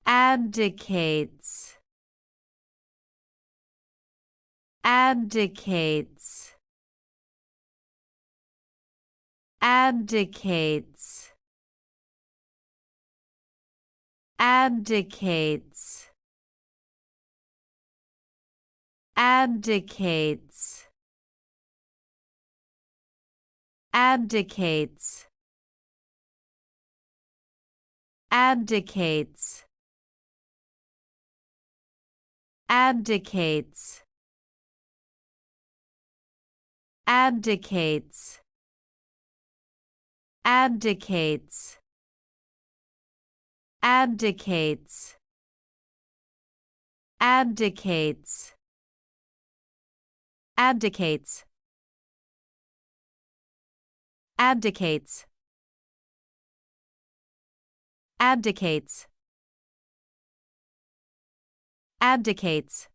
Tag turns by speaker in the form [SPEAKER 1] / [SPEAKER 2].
[SPEAKER 1] Abdicates. Abdicates. Abdicates. Abdicates. Abdicates. Abdicates. Abdicates. Abdicates. Abdicates. Abdicates. Abdicates. Abdicates. Abdicates. Abdicates. Abdicates. Abdicates.